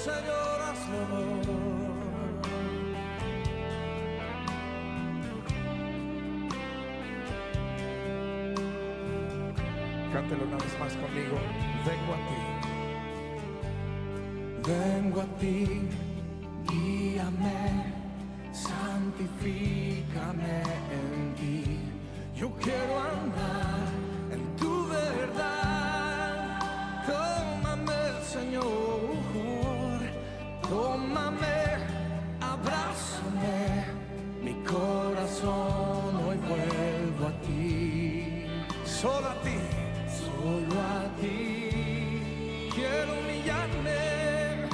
Señor, hazlo. Cántelo una vez más conmigo. Vengo a ti, guíame, santifícame en ti. Yo quiero andar en tu verdad. Tómame, Señor, tómame, abrázame. Mi corazón hoy vuelvo a ti. Solo a ti, solo a ti. Quiero humillarme.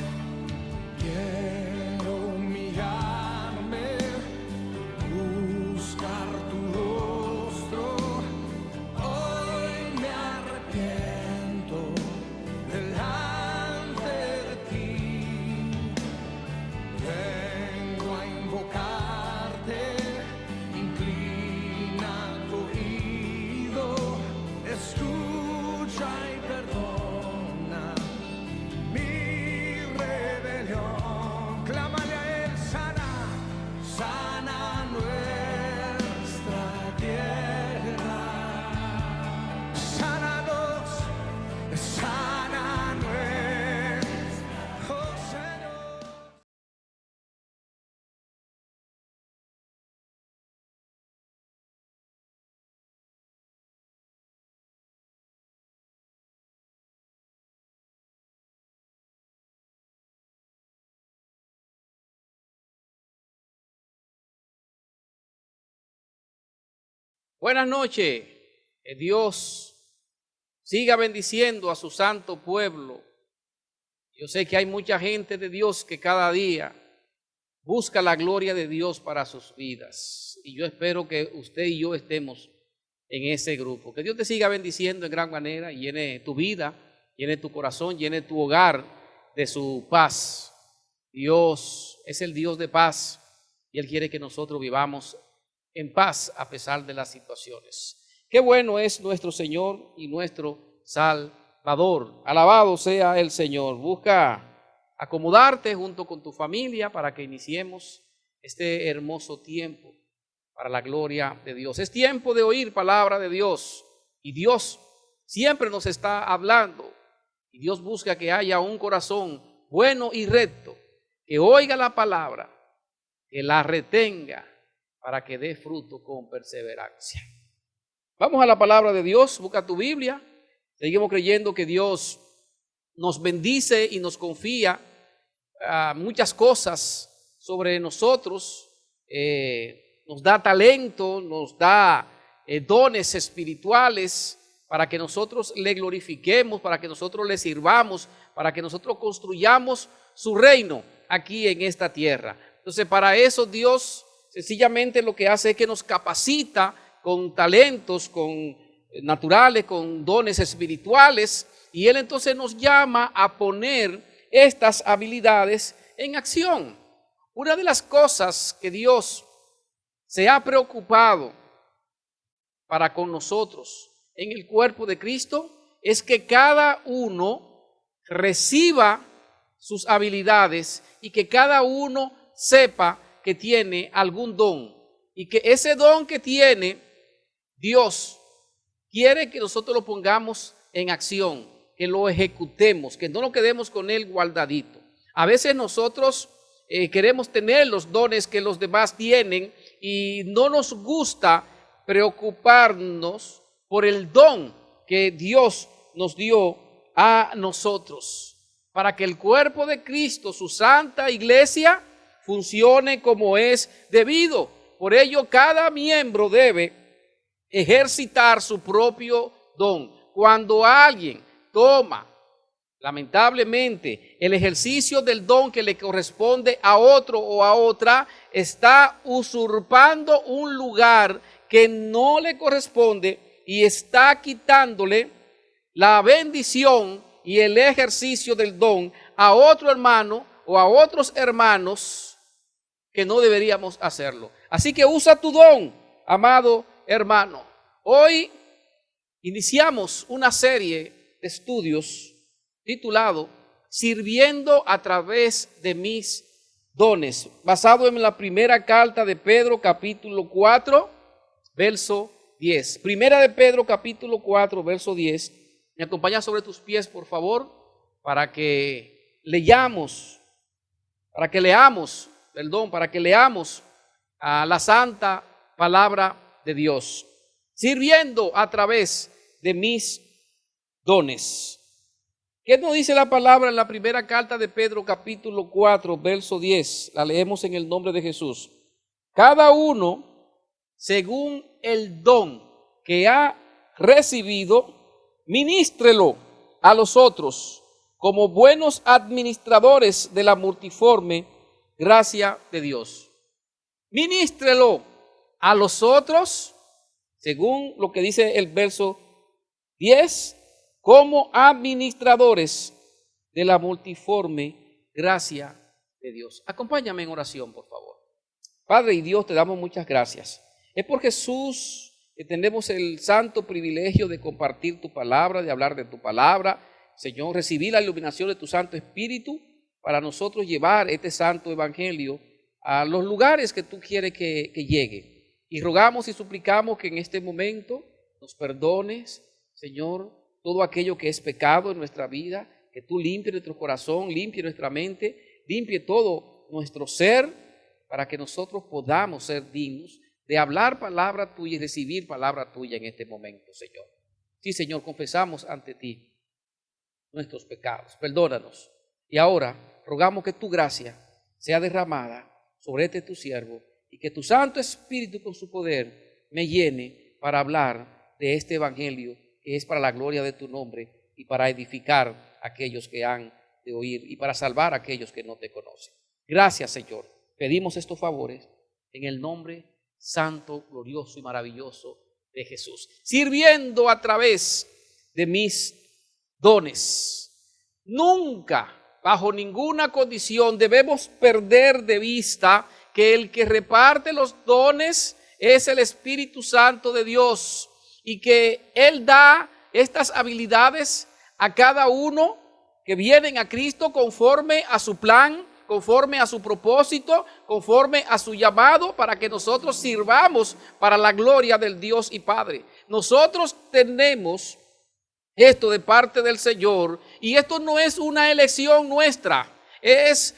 Quiero humillarme, buscar tu rostro. Hoy me arrepiento delante de ti. Vengo a invocarte, inclina tu oído, escucha y perdona mi rebelión. Clámale a él, sana, sana nuestra tierra. Sánanos, sana nuestra, oh Señor. Buenas noches, que Dios siga bendiciendo a su santo pueblo. Yo sé que hay mucha gente de Dios que cada día busca la gloria de Dios para sus vidas. Y yo espero que usted y yo estemos en ese grupo. Que Dios te siga bendiciendo en gran manera y llene tu vida, llene tu corazón, llene tu hogar de su paz. Dios es el Dios de paz y Él quiere que nosotros vivamos en paz a pesar de las situaciones. Qué bueno es nuestro Señor y nuestro Salvador. Alabado sea el Señor. Busca acomodarte junto con tu familia para que iniciemos este hermoso tiempo para la gloria de Dios. Es tiempo de oír palabra de Dios y Dios siempre nos está hablando y Dios busca que haya un corazón bueno y recto, que oiga la palabra, que la retenga para que dé fruto con perseverancia. Vamos a la palabra de Dios, busca tu Biblia. Seguimos creyendo que Dios nos bendice y nos confía muchas cosas sobre nosotros, nos da talento, nos da dones espirituales para que nosotros le glorifiquemos, para que nosotros le sirvamos, para que nosotros construyamos su reino aquí en esta tierra. Entonces, para eso Dios sencillamente lo que hace es que nos capacita con talentos, con naturales, con dones espirituales, y Él entonces nos llama a poner estas habilidades en acción. Una de las cosas que Dios se ha preocupado para con nosotros en el cuerpo de Cristo es que cada uno reciba sus habilidades y que cada uno sepa que tiene algún don y que ese don que tiene Dios quiere que nosotros lo pongamos en acción, que lo ejecutemos, que no nos quedemos con él guardadito. A veces nosotros queremos tener los dones que los demás tienen y no nos gusta preocuparnos por el don que Dios nos dio a nosotros, para que el cuerpo de Cristo, su santa iglesia, funcione como es debido. Por ello, cada miembro debe ejercitar su propio don. Cuando alguien toma, lamentablemente, el ejercicio del don que le corresponde a otro o a otra, está usurpando un lugar que no le corresponde y está quitándole la bendición y el ejercicio del don a otro hermano o a otros hermanos que no deberíamos hacerlo. Así que usa tu don, amado hermano. Hoy iniciamos una serie de estudios titulado sirviendo a través de mis dones, basado en la primera carta de Pedro, capítulo 4, verso 10. Primera de Pedro, capítulo 4, verso 10. Me acompaña sobre tus pies, por favor, para que leamos a la santa palabra de Dios, sirviendo a través de mis dones. ¿Qué nos dice la palabra en la primera carta de Pedro, capítulo 4, verso 10? La leemos en el nombre de Jesús. Cada uno, según el don que ha recibido, ministrelo a los otros como buenos administradores de la multiforme gracia de Dios. Ministrelo a los otros, según lo que dice el verso 10, como administradores de la multiforme gracia de Dios. Acompáñame en oración, por favor. Padre y Dios, te damos muchas gracias. Es por Jesús que tenemos el santo privilegio de compartir tu palabra, de hablar de tu palabra. Señor, recibir la iluminación de tu Santo Espíritu para nosotros llevar este santo evangelio a los lugares que tú quieres que llegue. Y rogamos y suplicamos que en este momento nos perdones, Señor, todo aquello que es pecado en nuestra vida, que tú limpies nuestro corazón, limpie nuestra mente, limpie todo nuestro ser, para que nosotros podamos ser dignos de hablar palabra tuya y recibir palabra tuya en este momento, Señor. Sí, Señor, confesamos ante ti nuestros pecados, perdónanos. Y ahora rogamos que tu gracia sea derramada sobre este tu siervo y que tu Santo Espíritu con su poder me llene para hablar de este evangelio que es para la gloria de tu nombre y para edificar a aquellos que han de oír y para salvar a aquellos que no te conocen. Gracias, Señor. Pedimos estos favores en el nombre santo, glorioso y maravilloso de Jesús, sirviendo a través de mis dones. Nunca, bajo ninguna condición, debemos perder de vista que el que reparte los dones es el Espíritu Santo de Dios, y que Él da estas habilidades a cada uno que vienen a Cristo conforme a su plan, conforme a su propósito, conforme a su llamado, para que nosotros sirvamos para la gloria del Dios y Padre. Nosotros tenemos esto de parte del Señor, y esto no es una elección nuestra, es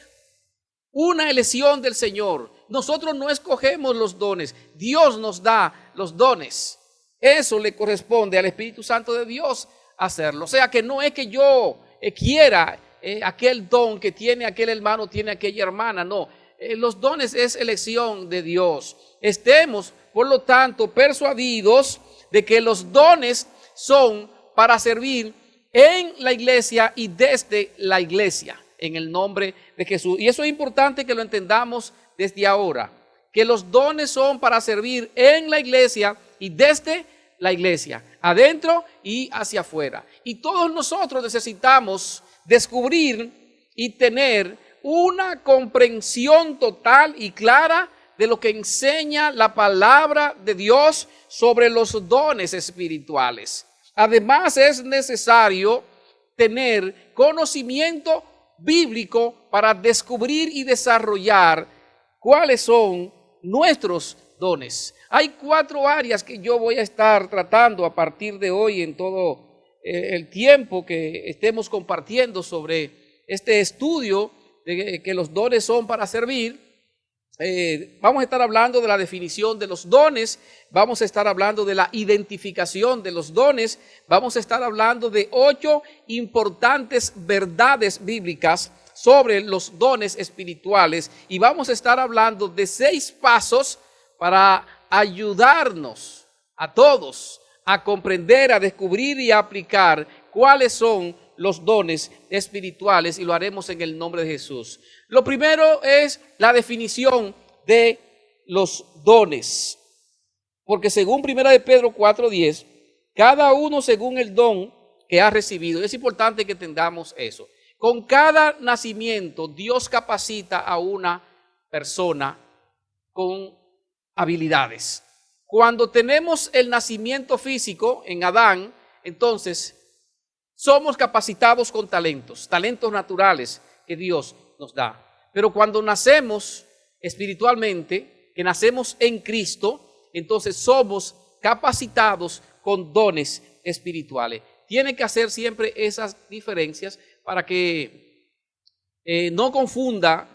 una elección del Señor. Nosotros no escogemos los dones, Dios nos da los dones. Eso le corresponde al Espíritu Santo de Dios hacerlo. O sea que no es que yo quiera aquel don que tiene aquel hermano, tiene aquella hermana. No, los dones es elección de Dios. Estemos, por lo tanto, persuadidos de que los dones son para servir en la iglesia y desde la iglesia, en el nombre de Jesús. Y eso es importante que lo entendamos desde ahora, que los dones son para servir en la iglesia y desde la iglesia, adentro y hacia afuera. Y todos nosotros necesitamos descubrir y tener una comprensión total y clara de lo que enseña la palabra de Dios sobre los dones espirituales. Además, es necesario tener conocimiento bíblico para descubrir y desarrollar cuáles son nuestros dones. Hay 4 áreas que yo voy a estar tratando a partir de hoy en todo el tiempo que estemos compartiendo sobre este estudio de que los dones son para servir. Vamos a estar hablando de la definición de los dones, vamos a estar hablando de la identificación de los dones, vamos a estar hablando de 8 importantes verdades bíblicas sobre los dones espirituales, y vamos a estar hablando de 6 pasos para ayudarnos a todos a comprender, a descubrir y a aplicar cuáles son los dones espirituales, y lo haremos en el nombre de Jesús. Lo primero es la definición de los dones, porque según 1 de Pedro 4:10, cada uno según el don que ha recibido. Es importante que entendamos eso. Con cada nacimiento Dios capacita a una persona con habilidades. Cuando tenemos el nacimiento físico en Adán, entonces somos capacitados con talentos naturales que Dios nos da. Pero cuando nacemos espiritualmente, que nacemos en Cristo, entonces somos capacitados con dones espirituales. Tiene que hacer siempre esas diferencias para que no confunda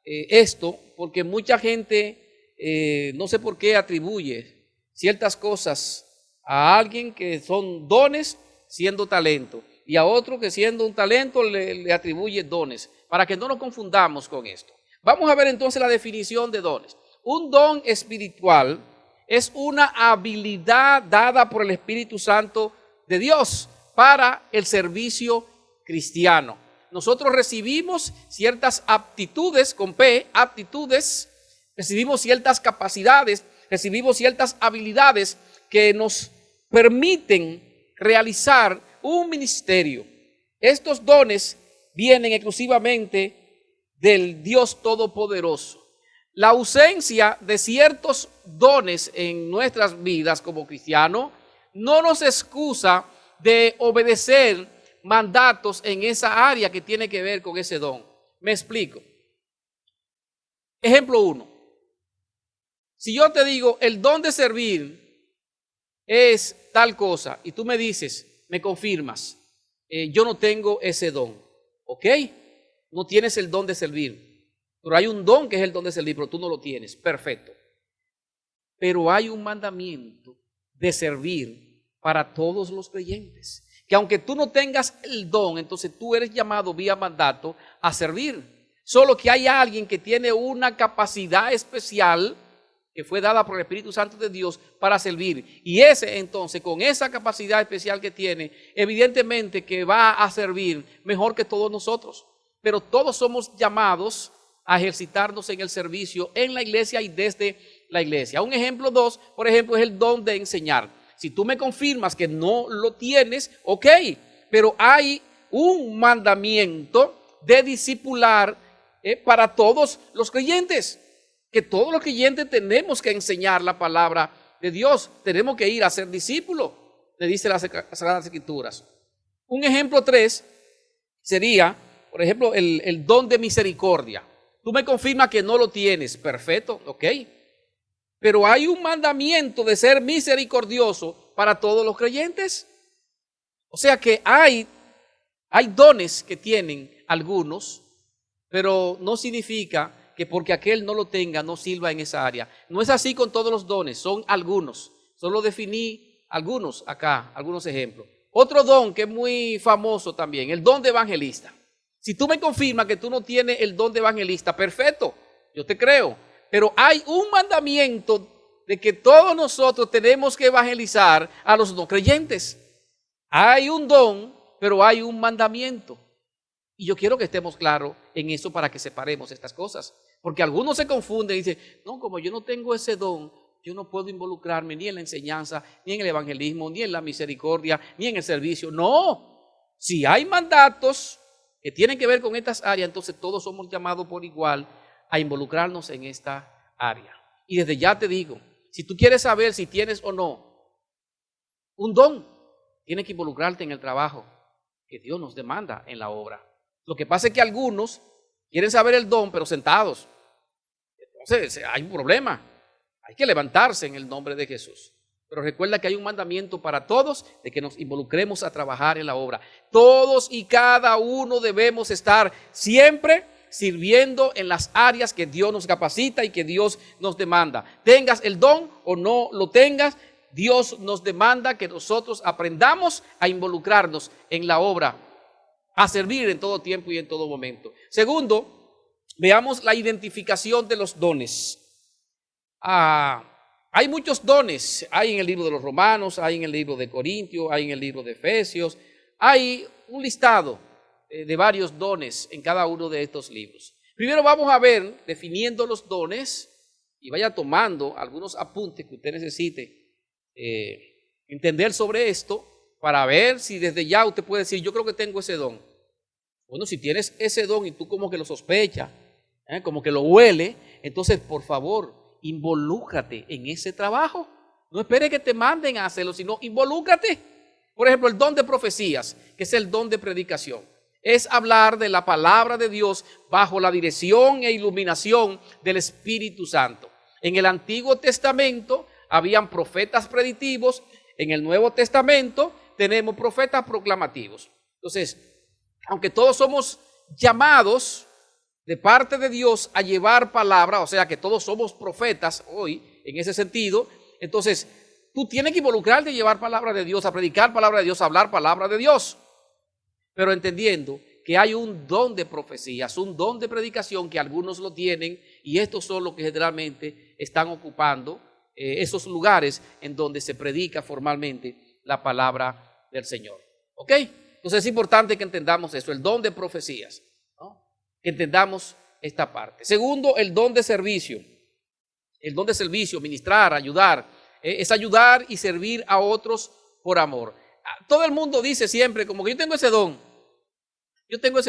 esto, porque mucha gente no sé por qué atribuye ciertas cosas a alguien que son dones siendo talento, y a otro que siendo un talento le atribuye dones, para que no nos confundamos con esto. Vamos a ver entonces la definición de dones. Un don espiritual es una habilidad dada por el Espíritu Santo de Dios para el servicio cristiano. Nosotros recibimos ciertas aptitudes, con P, aptitudes, recibimos ciertas capacidades, recibimos ciertas habilidades que nos permiten realizar un ministerio. Estos dones vienen exclusivamente del Dios Todopoderoso. La ausencia de ciertos dones en nuestras vidas como cristianos no nos excusa de obedecer mandatos en esa área que tiene que ver con ese don. Me explico. Ejemplo 1. Si yo te digo, el don de servir es tal cosa, y tú me dices, me confirmas, yo no tengo ese don, ¿ok? No tienes el don de servir, pero hay un don que es el don de servir, pero tú no lo tienes, perfecto. Pero hay un mandamiento de servir para todos los creyentes, que aunque tú no tengas el don, entonces tú eres llamado vía mandato a servir. Solo que hay alguien que tiene una capacidad especial que fue dada por el Espíritu Santo de Dios para servir. Y ese entonces, con esa capacidad especial que tiene, evidentemente que va a servir mejor que todos nosotros. Pero todos somos llamados a ejercitarnos en el servicio en la iglesia y desde la iglesia. Un ejemplo 2, por ejemplo, es el don de enseñar. Si tú me confirmas que no lo tienes, ok, pero hay un mandamiento de discipular para todos los creyentes. Que todos los creyentes tenemos que enseñar la palabra de Dios. Tenemos que ir a ser discípulos, le dice las Sagradas Escrituras. Un ejemplo 3 sería, por ejemplo, el don de misericordia. Tú me confirmas que no lo tienes, perfecto, ok. Pero hay un mandamiento de ser misericordioso para todos los creyentes. O sea que hay dones que tienen algunos, pero no significa que porque aquel no lo tenga, no sirva en esa área. No es así con todos los dones, son algunos. Solo definí algunos acá, algunos ejemplos. Otro don que es muy famoso también, el don de evangelista. Si tú me confirmas que tú no tienes el don de evangelista, perfecto, yo te creo. Pero hay un mandamiento de que todos nosotros tenemos que evangelizar a los no creyentes. Hay un don, pero hay un mandamiento. Y yo quiero que estemos claros en eso para que separemos estas cosas. Porque algunos se confunden y dicen, no, como yo no tengo ese don, yo no puedo involucrarme ni en la enseñanza, ni en el evangelismo, ni en la misericordia, ni en el servicio. No, si hay mandatos que tienen que ver con estas áreas, entonces todos somos llamados por igual a involucrarnos en esta área. Y desde ya te digo, si tú quieres saber si tienes o no un don, tienes que involucrarte en el trabajo que Dios nos demanda en la obra. Lo que pasa es que algunos quieren saber el don, pero sentados. Entonces hay un problema. Hay que levantarse en el nombre de Jesús. Pero recuerda que hay un mandamiento para todos de que nos involucremos a trabajar en la obra. Todos y cada uno debemos estar siempre sirviendo en las áreas que Dios nos capacita y que Dios nos demanda. Tengas el don o no lo tengas, Dios nos demanda que nosotros aprendamos a involucrarnos en la obra, a servir en todo tiempo y en todo momento. Segundo, veamos la identificación de los dones. Hay muchos dones, hay en el libro de los Romanos, hay en el libro de Corintios, hay en el libro de Efesios, hay un listado de varios dones en cada uno de estos libros. Primero vamos a ver, definiendo los dones, y vaya tomando algunos apuntes que usted necesite entender sobre esto, para ver si desde ya usted puede decir, yo creo que tengo ese don. Bueno, si tienes ese don y tú como que lo sospechas, como que lo huele, entonces por favor, involúcrate en ese trabajo. No esperes que te manden a hacerlo, sino involúcrate. Por ejemplo, el don de profecías, que es el don de predicación, es hablar de la palabra de Dios bajo la dirección e iluminación del Espíritu Santo. En el Antiguo Testamento habían profetas predictivos, en el Nuevo Testamento tenemos profetas proclamativos. Entonces, aunque todos somos llamados de parte de Dios a llevar palabra, o sea que todos somos profetas hoy, en ese sentido, entonces tú tienes que involucrarte a llevar palabra de Dios, a predicar palabra de Dios, a hablar palabra de Dios, pero entendiendo que hay un don de profecías, un don de predicación que algunos lo tienen, y estos son los que generalmente están ocupando esos lugares en donde se predica formalmente la palabra del Señor. ¿Ok? Entonces es importante que entendamos eso, el don de profecías, ¿no? Que entendamos esta parte. Segundo, el don de servicio. El don de servicio, ministrar, ayudar, es ayudar y servir a otros por amor. Todo el mundo dice siempre como que yo tengo ese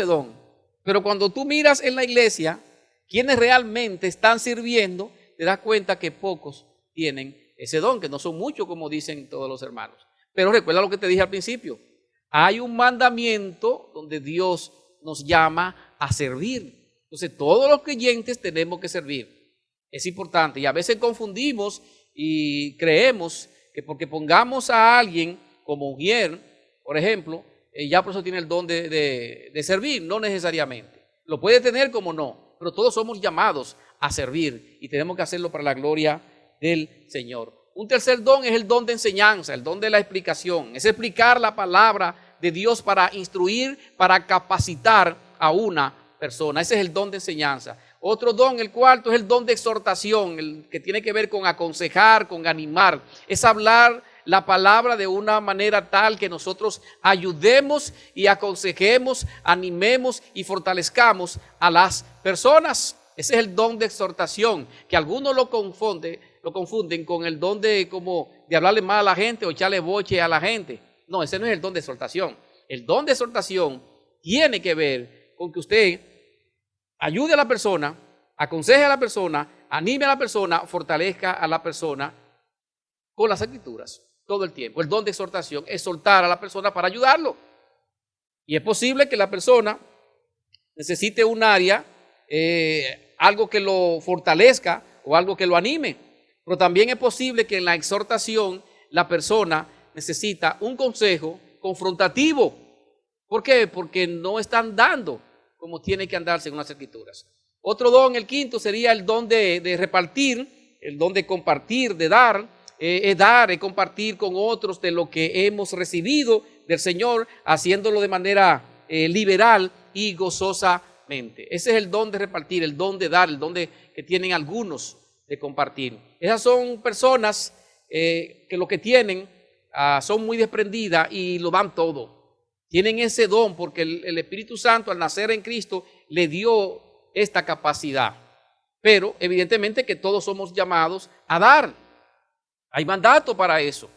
don, pero cuando tú miras en la iglesia, quienes realmente están sirviendo, te das cuenta que pocos tienen ese don, que no son muchos como dicen todos los hermanos. Pero recuerda lo que te dije al principio, hay un mandamiento donde Dios nos llama a servir. Entonces todos los creyentes tenemos que servir. Es importante, y a veces confundimos y creemos que porque pongamos a alguien como mujer, por ejemplo, ya por eso tiene el don de servir. No necesariamente. Lo puede tener como no, pero todos somos llamados a servir y tenemos que hacerlo para la gloria del Señor. Un tercer don es el don de enseñanza, el don de la explicación. Es explicar la palabra de Dios para instruir, para capacitar a una persona. Ese es el don de enseñanza. Otro don, el cuarto, es el don de exhortación, el que tiene que ver con aconsejar, con animar. Es hablar la palabra de una manera tal que nosotros ayudemos y aconsejemos, animemos y fortalezcamos a las personas. Ese es el don de exhortación, que algunos lo confunden con el don de hablarle mal a la gente o echarle boche a la gente. No, ese no es el don de exhortación. El don de exhortación tiene que ver con que usted ayude a la persona, aconseje a la persona, anime a la persona, fortalezca a la persona con las escrituras todo el tiempo. El don de exhortación es exhortar a la persona para ayudarlo. Y es posible que la persona necesite un área, algo que lo fortalezca o algo que lo anime. Pero también es posible que en la exhortación la persona necesita un consejo confrontativo. ¿Por qué? Porque no están dando como tiene que andar según las escrituras. Otro don, el quinto, sería el don de repartir, el don de compartir, de dar, es compartir con otros de lo que hemos recibido del Señor, haciéndolo de manera liberal y gozosamente. Ese es el don de repartir, el don de dar, el don que tienen algunos de compartir. Esas son personas que lo que tienen son muy desprendidas y lo dan todo. Tienen ese don porque el Espíritu Santo al nacer en Cristo le dio esta capacidad. Pero evidentemente que todos somos llamados a dar. Hay mandato para eso.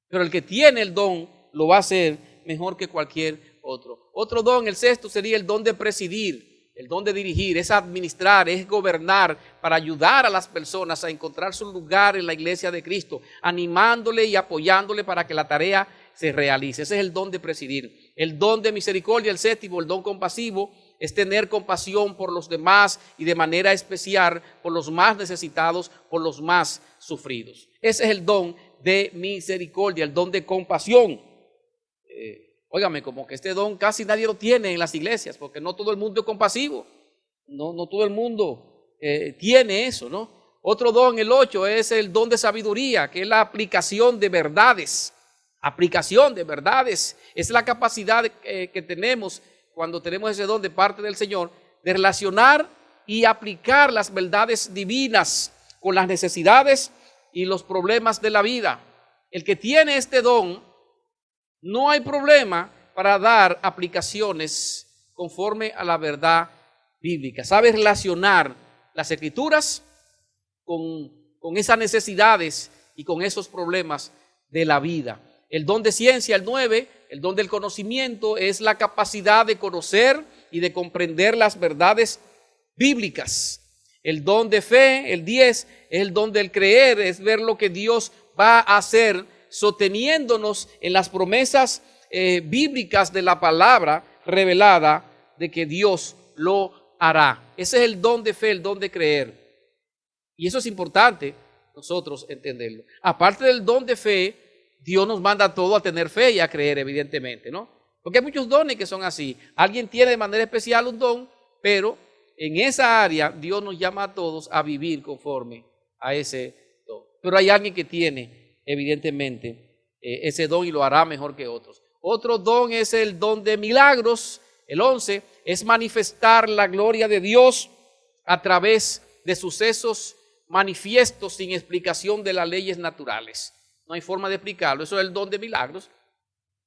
Pero el que tiene el don lo va a hacer mejor que cualquier otro. Otro don, el sexto, sería el don de presidir, el don de dirigir, es administrar, es gobernar para ayudar a las personas a encontrar su lugar en la iglesia de Cristo, animándole y apoyándole para que la tarea se realice. Ese es el don de presidir. El don de misericordia, el séptimo, el don compasivo, es tener compasión por los demás y de manera especial por los más necesitados, por los más sufridos. Ese es el don de misericordia, el don de compasión. Óigame, como que este don casi nadie lo tiene en las iglesias, porque no todo el mundo es compasivo. No todo el mundo tiene eso, ¿no? Otro don, el 8, es el don de sabiduría, que es la aplicación de verdades. Aplicación de verdades es la capacidad que tenemos cuando tenemos ese don de parte del Señor de relacionar y aplicar las verdades divinas con las necesidades y los problemas de la vida. El que tiene este don, no hay problema para dar aplicaciones conforme a la verdad bíblica. Sabe relacionar las escrituras con esas necesidades y con esos problemas de la vida. El don de ciencia, el 9, el don del conocimiento, es la capacidad de conocer y de comprender las verdades bíblicas. El don de fe, el 10, es el don del creer, es ver lo que Dios va a hacer sosteniéndonos en las promesas bíblicas de la palabra revelada de que Dios lo hará. Ese es el don de fe, el don de creer. Y eso es importante nosotros entenderlo. Aparte del don de fe, Dios nos manda a todos a tener fe y a creer, evidentemente, ¿no? Porque hay muchos dones que son así. Alguien tiene de manera especial un don, pero en esa área Dios nos llama a todos a vivir conforme a ese don. Pero hay alguien que tiene, evidentemente, ese don y lo hará mejor que otros. Otro don es el don de milagros. El 11 es manifestar la gloria de Dios a través de sucesos manifiestos sin explicación de las leyes naturales. No hay forma de explicarlo. Eso es el don de milagros.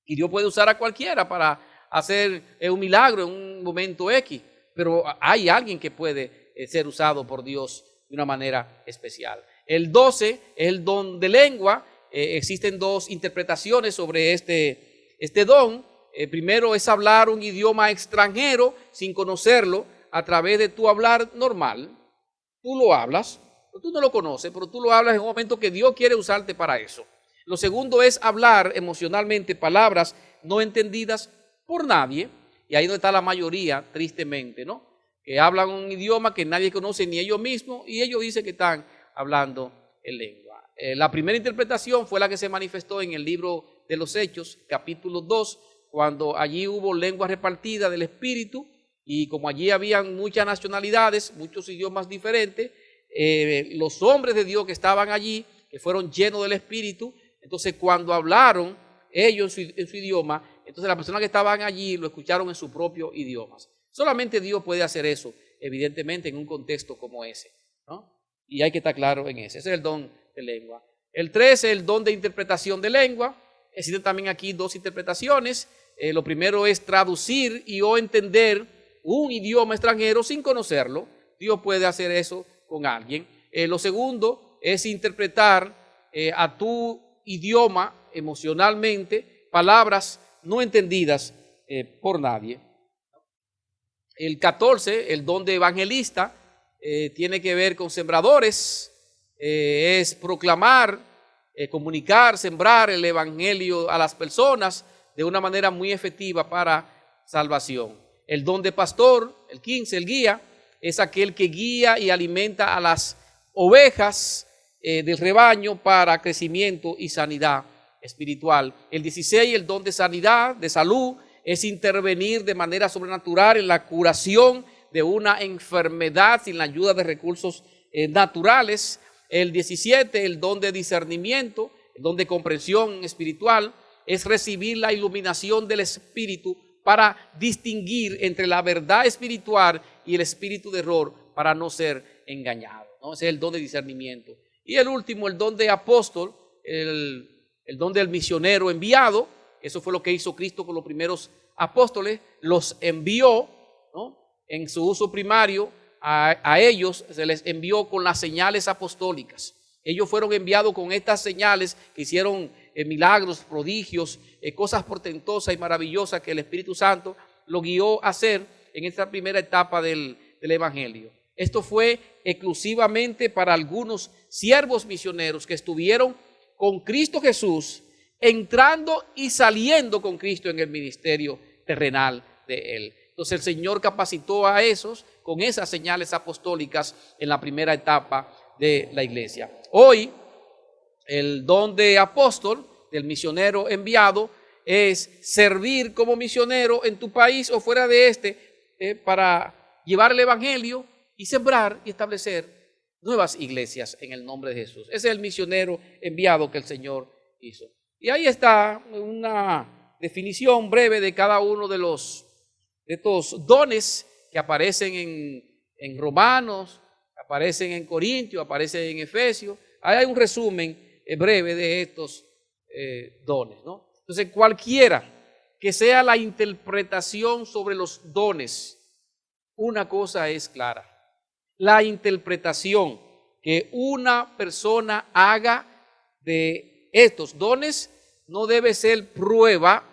Y Dios puede usar a cualquiera para hacer un milagro en un momento X. Pero hay alguien que puede ser usado por Dios de una manera especial. El 12 es el don de lengua. Existen dos interpretaciones sobre este don. Primero es hablar un idioma extranjero sin conocerlo a través de tu hablar normal. Tú lo hablas, pero tú no lo conoces, pero tú lo hablas en un momento que Dios quiere usarte para eso. Lo segundo es hablar emocionalmente palabras no entendidas por nadie. Y ahí donde está la mayoría, tristemente, ¿no? Que hablan un idioma que nadie conoce ni ellos mismos y ellos dicen que están hablando en lengua. La primera interpretación fue la que se manifestó en el libro de los Hechos, capítulo 2, cuando allí hubo lenguas repartidas del Espíritu y como allí habían muchas nacionalidades, muchos idiomas diferentes, los hombres de Dios que estaban allí, que fueron llenos del Espíritu, entonces cuando hablaron ellos en su idioma, entonces las personas que estaban allí lo escucharon en su propio idioma. Solamente Dios puede hacer eso, evidentemente, en un contexto como ese, ¿no? Y hay que estar claro en ese. Ese es el don de lengua. El 13 es el don de interpretación de lengua. Existen también aquí dos interpretaciones. Lo primero es traducir y o entender un idioma extranjero sin conocerlo. Dios puede hacer eso con alguien. Lo segundo es interpretar a tu idioma emocionalmente palabras no entendidas por nadie. El 14, el don de evangelista, tiene que ver con sembradores, es proclamar, comunicar, sembrar el evangelio a las personas de una manera muy efectiva para salvación. El don de pastor, el 15, el guía, es aquel que guía y alimenta a las ovejas del rebaño para crecimiento y sanidad espiritual. El 16, el don de sanidad, de salud, es intervenir de manera sobrenatural en la curación de una enfermedad sin la ayuda de recursos naturales. El 17, el don de discernimiento, el don de comprensión espiritual, es recibir la iluminación del Espíritu para distinguir entre la verdad espiritual y el espíritu de error para no ser engañado, ¿no? Ese es el don de discernimiento. Y el último, el don de apóstol, el don del misionero enviado. Eso fue lo que hizo Cristo con los primeros apóstoles, los envió, ¿no? En su uso primario a ellos se les envió con las señales apostólicas. Ellos fueron enviados con estas señales que hicieron milagros, prodigios, cosas portentosas y maravillosas que el Espíritu Santo lo guió a hacer en esta primera etapa del Evangelio. Esto fue exclusivamente para algunos siervos misioneros que estuvieron con Cristo Jesús, entrando y saliendo con Cristo en el ministerio terrenal de Él. Entonces el Señor capacitó a esos con esas señales apostólicas en la primera etapa de la iglesia. Hoy, el don de apóstol, del misionero enviado, es servir como misionero en tu país o fuera de este para llevar el evangelio y sembrar y establecer nuevas iglesias en el nombre de Jesús. Ese es el misionero enviado que el Señor hizo. Y ahí está una definición breve de cada uno de estos dones que aparecen en Romanos, aparecen en Corintios, aparecen en Efesios. Ahí hay un resumen breve de estos dones, ¿no? Entonces, cualquiera que sea la interpretación sobre los dones, una cosa es clara: la interpretación que una persona haga de estos dones no debe ser prueba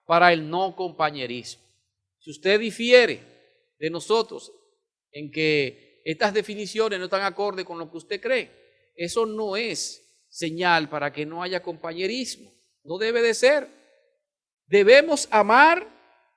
para el no compañerismo. Si usted difiere de nosotros en que estas definiciones no están acorde con lo que usted cree, eso no es señal para que no haya compañerismo. No debe de ser. Debemos amar,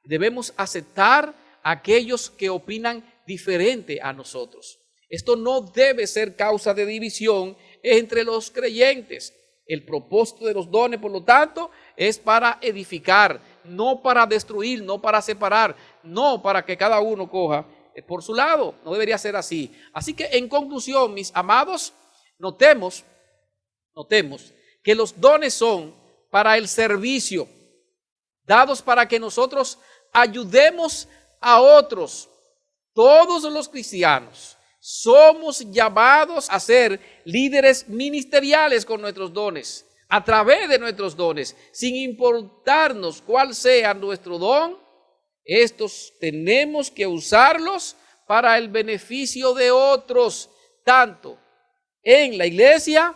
debemos aceptar a aquellos que opinan diferente a nosotros. Esto no debe ser causa de división entre los creyentes. El propósito de los dones, por lo tanto, es para edificar, no para destruir, no para separar, no para que cada uno coja por su lado. No debería ser así. Así que en conclusión, mis amados, notemos que los dones son para el servicio, dados para que nosotros ayudemos a otros. Todos los cristianos somos llamados a ser líderes ministeriales con nuestros dones, a través de nuestros dones, sin importarnos cuál sea nuestro don. Estos tenemos que usarlos para el beneficio de otros, tanto en la iglesia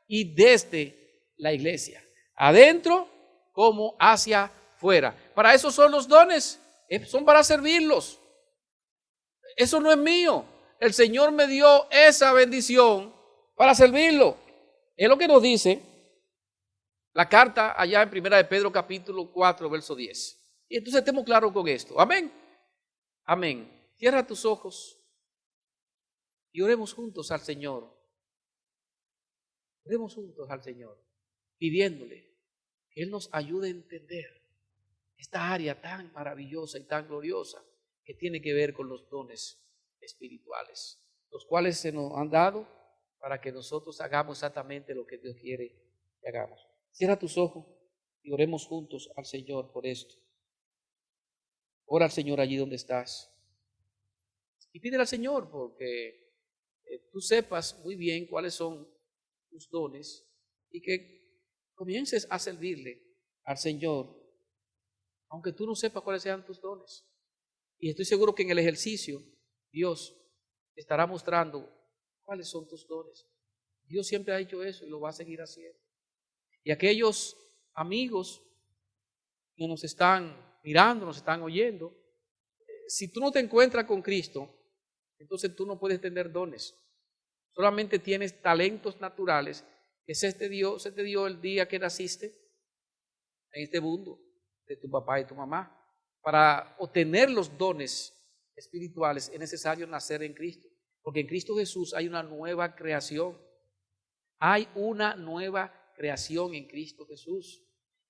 y desde la iglesia, adentro como hacia afuera. Para eso son los dones, son para servirlos. Eso no es mío. El Señor me dio esa bendición para servirlo. Es lo que nos dice la carta allá en 1 de Pedro capítulo 4, verso 10. Y entonces estemos claros con esto. Amén. Amén. Cierra tus ojos y oremos juntos al Señor. Oremos juntos al Señor, pidiéndole que Él nos ayude a entender esta área tan maravillosa y tan gloriosa que tiene que ver con los dones espirituales, los cuales se nos han dado para que nosotros hagamos exactamente lo que Dios quiere que hagamos. Cierra tus ojos y oremos juntos al Señor por esto. Ora al Señor allí donde estás y pídele al Señor porque tú sepas muy bien cuáles son tus dones y que comiences a servirle al Señor aunque tú no sepas cuáles sean tus dones. Y estoy seguro que en el ejercicio Dios estará mostrando cuáles son tus dones. Dios siempre ha hecho eso y lo va a seguir haciendo. Y aquellos amigos que nos están mirando, nos están oyendo, si tú no te encuentras con Cristo, entonces tú no puedes tener dones. Solamente tienes talentos naturales que se te dio el día que naciste en este mundo, de tu papá y tu mamá. Para obtener los dones espirituales es necesario nacer en Cristo, porque en Cristo Jesús hay una nueva creación. Hay una nueva creación en Cristo Jesús.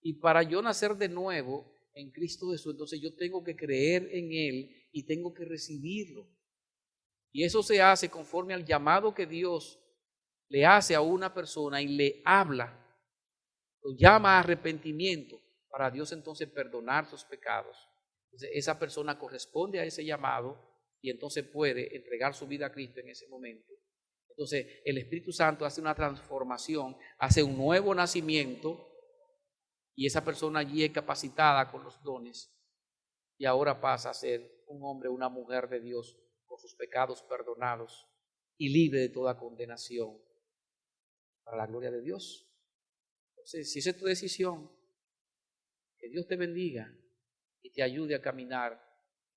Y para yo nacer de nuevo en Cristo Jesús, entonces yo tengo que creer en Él y tengo que recibirlo. Y eso se hace conforme al llamado que Dios le hace a una persona y le habla, lo llama a arrepentimiento para Dios entonces perdonar sus pecados. Entonces, esa persona corresponde a ese llamado y entonces puede entregar su vida a Cristo en ese momento. Entonces, el Espíritu Santo hace una transformación, hace un nuevo nacimiento y esa persona allí es capacitada con los dones y ahora pasa a ser un hombre, una mujer de Dios con sus pecados perdonados y libre de toda condenación para la gloria de Dios. Entonces, si esa es tu decisión, que Dios te bendiga y te ayude a caminar,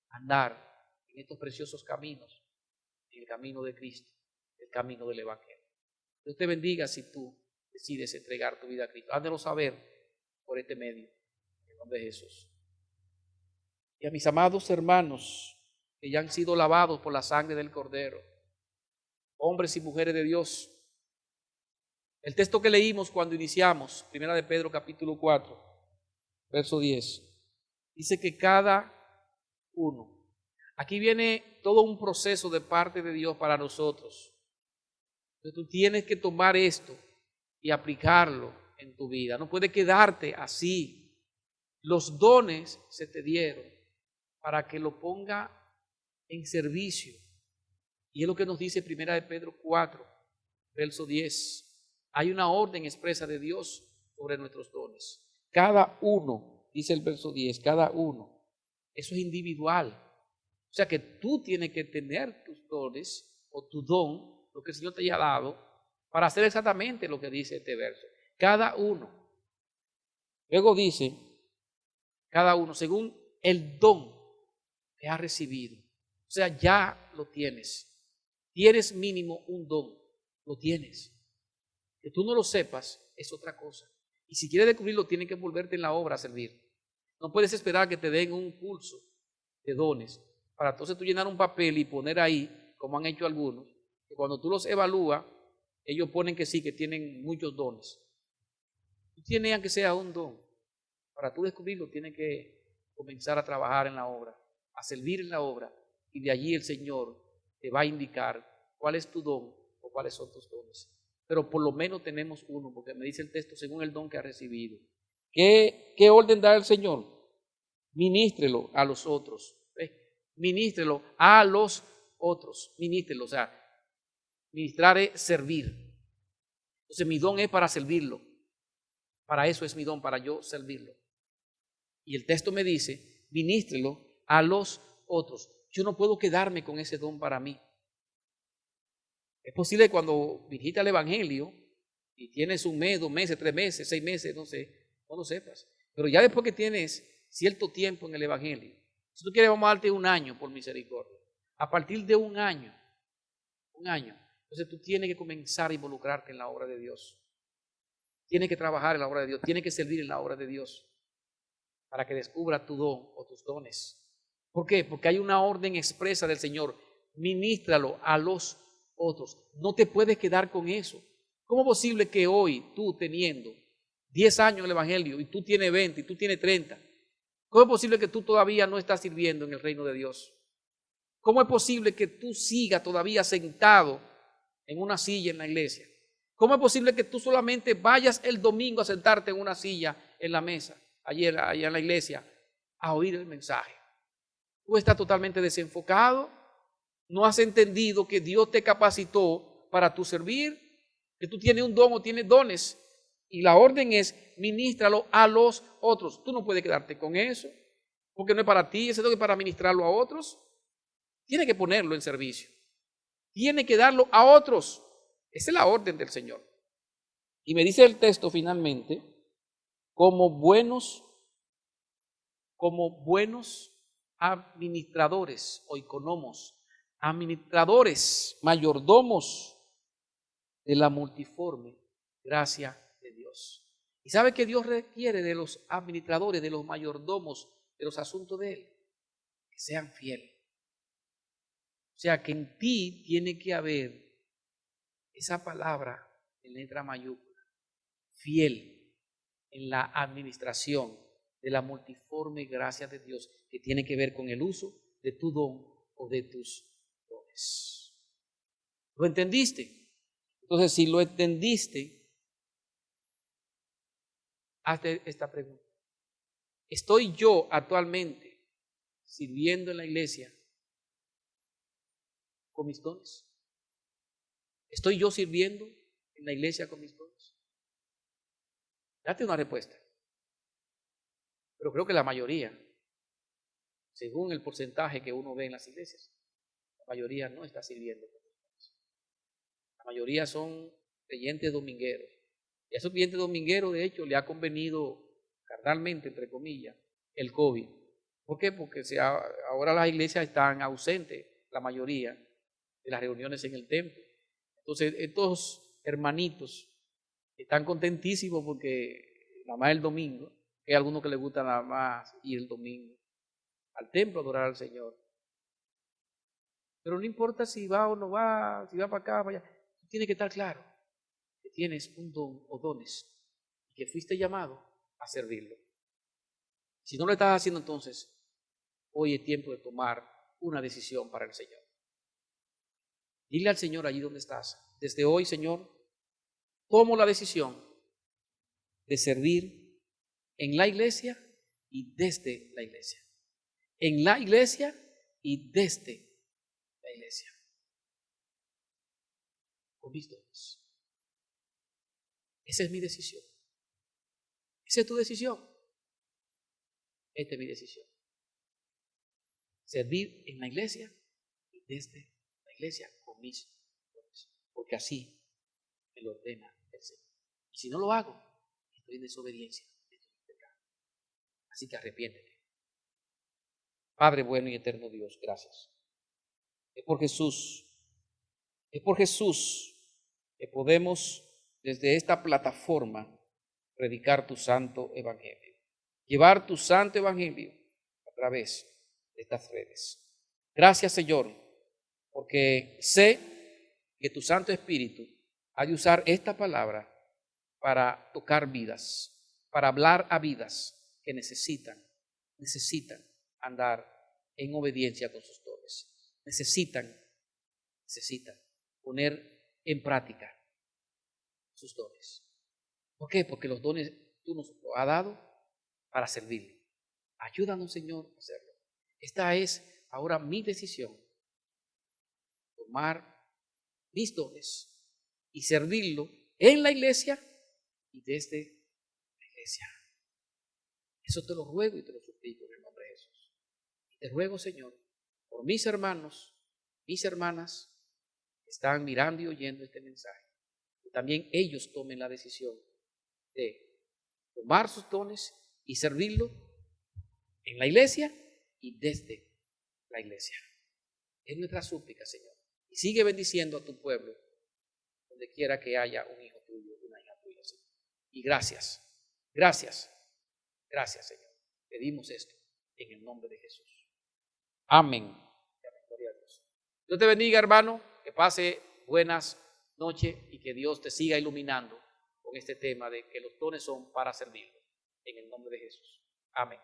a andar en estos preciosos caminos, en el camino de Cristo, el camino del Evangelio. Dios te bendiga si tú decides entregar tu vida a Cristo. Házmelo saber por este medio, en el nombre de Jesús. Y a mis amados hermanos que ya han sido lavados por la sangre del Cordero, hombres y mujeres de Dios, el texto que leímos cuando iniciamos, 1 de Pedro capítulo 4, verso 10, dice que cada uno, aquí viene todo un proceso de parte de Dios para nosotros. Entonces tú tienes que tomar esto y aplicarlo en tu vida. No puede quedarte así. Los dones se te dieron para que lo ponga en servicio. Y es lo que nos dice 1 de Pedro 4, verso 10. Hay una orden expresa de Dios sobre nuestros dones. Cada uno, dice el verso 10, cada uno. Eso es individual. O sea que tú tienes que tener tus dones o tu don, lo que el Señor te haya dado, para hacer exactamente lo que dice este verso. Cada uno. Luego dice, cada uno, según el don que ha recibido. O sea, ya lo tienes. Tienes mínimo un don, lo tienes. Que tú no lo sepas es otra cosa. Y si quieres descubrirlo, tienes que envolverte en la obra a servir. No puedes esperar que te den un curso de dones para entonces tú llenar un papel y poner ahí, como han hecho algunos, que cuando tú los evalúas, ellos ponen que sí, que tienen muchos dones. Tú tienes, aunque sea un don, para tú descubrirlo, tienes que comenzar a trabajar en la obra, a servir en la obra, y de allí el Señor te va a indicar cuál es tu don o cuáles son tus dones. Pero por lo menos tenemos uno, porque me dice el texto, según el don que ha recibido. ¿Qué orden da el Señor? Ministrelo a los otros. Ministrelo a los otros. Ministrelo, o sea, ministrar es servir. Entonces mi don es para servirlo. Para eso es mi don, para yo servirlo. Y el texto me dice, ministrelo a los otros. Yo no puedo quedarme con ese don para mí. Es posible cuando viniste al Evangelio y tienes un mes, 2 meses, 3 meses, 6 meses, no sé, no lo sepas. Pero ya después que tienes cierto tiempo en el Evangelio, si tú quieres, vamos a darte 1 año por misericordia. A partir de 1 año, entonces tú tienes que comenzar a involucrarte en la obra de Dios. Tienes que trabajar en la obra de Dios, tienes que servir en la obra de Dios para que descubra tu don o tus dones. ¿Por qué? Porque hay una orden expresa del Señor. Ministralo a los otros. No te puedes quedar con eso. ¿Cómo es posible que hoy tú teniendo 10 años en el Evangelio y tú tienes 20 y tú tienes 30, cómo es posible que tú todavía no estás sirviendo en el reino de Dios? ¿Cómo es posible que tú sigas todavía sentado en una silla en la iglesia? ¿Cómo es posible que tú solamente vayas el domingo a sentarte en una silla en la mesa, allá en la iglesia, a oír el mensaje? Tú estás totalmente desenfocado, no has entendido que Dios te capacitó para tu servir, que tú tienes un don o tienes dones, y la orden es ministralo a los otros. Tú no puedes quedarte con eso, porque no es para ti, ese don es para ministrarlo a otros. Tienes que ponerlo en servicio, tienes que darlo a otros. Esa es la orden del Señor. Y me dice el texto finalmente, como buenos administradores o economos, administradores, mayordomos de la multiforme gracia de Dios. ¿Y sabe que Dios requiere de los administradores, de los mayordomos, de los asuntos de Él? Que sean fieles. O sea, que en ti tiene que haber esa palabra en letra mayúscula, fiel en la administración de la multiforme gracia de Dios, que tiene que ver con el uso de tu don o de tus dones. ¿Lo entendiste? Entonces, si lo entendiste, hazte esta pregunta. ¿Estoy yo actualmente sirviendo en la iglesia con mis dones? ¿Estoy yo sirviendo en la iglesia con mis dones? Date una respuesta. Pero creo que la mayoría, según el porcentaje que uno ve en las iglesias, la mayoría no está sirviendo con los dones. La mayoría son creyentes domingueros. Y a esos creyentes domingueros, de hecho, le ha convenido carnalmente, entre comillas, el COVID. ¿Por qué? Porque ahora las iglesias están ausentes, la mayoría, de las reuniones en el templo. Entonces, estos hermanitos están contentísimos porque nada más el domingo, que hay algunos que les gusta nada más ir el domingo al templo a adorar al Señor. Pero no importa si va o no va, si va para acá, para allá, tú tienes que estar claro que tienes un don o dones y que fuiste llamado a servirlo. Si no lo estás haciendo, entonces hoy es tiempo de tomar una decisión para el Señor. Dile al Señor allí donde estás. Desde hoy, Señor, tomo la decisión de servir en la iglesia y desde la iglesia. En la iglesia y desde la iglesia. Con mis dones. Esa es mi decisión. Esa es tu decisión. Esta es mi decisión. Servir en la iglesia y desde la iglesia con mis dones. Porque así me lo ordena el Señor. Y si no lo hago, estoy en desobediencia, estoy en pecado. Así que arrepiéntete. Padre bueno y eterno Dios, gracias. Es por Jesús que podemos desde esta plataforma, predicar tu santo evangelio, llevar tu santo evangelio a través de estas redes. Gracias, Señor, porque sé que tu Santo Espíritu ha de usar esta palabra para tocar vidas, para hablar a vidas que necesitan andar en obediencia con sus dones. Necesitan poner en práctica sus dones. ¿Por qué? Porque los dones tú nos los has dado para servirle. Ayúdanos, Señor, a hacerlo. Esta es ahora mi decisión. Tomar mis dones y servirlo en la iglesia y desde la iglesia. Eso te lo ruego y te lo suplico en el nombre de Jesús. Y te ruego, Señor, por mis hermanos, mis hermanas que están mirando y oyendo este mensaje, que también ellos tomen la decisión de tomar sus dones y servirlo en la iglesia y desde la iglesia. Es nuestra súplica, Señor. Y sigue bendiciendo a tu pueblo donde quiera que haya un hijo tuyo, una hija tuya, Señor. Y gracias, Señor. Pedimos esto en el nombre de Jesús. Amén. Gloria a Dios. Dios te bendiga, hermano. Que pase buenas noches y que Dios te siga iluminando con este tema de que los dones son para servirlo. En el nombre de Jesús. Amén.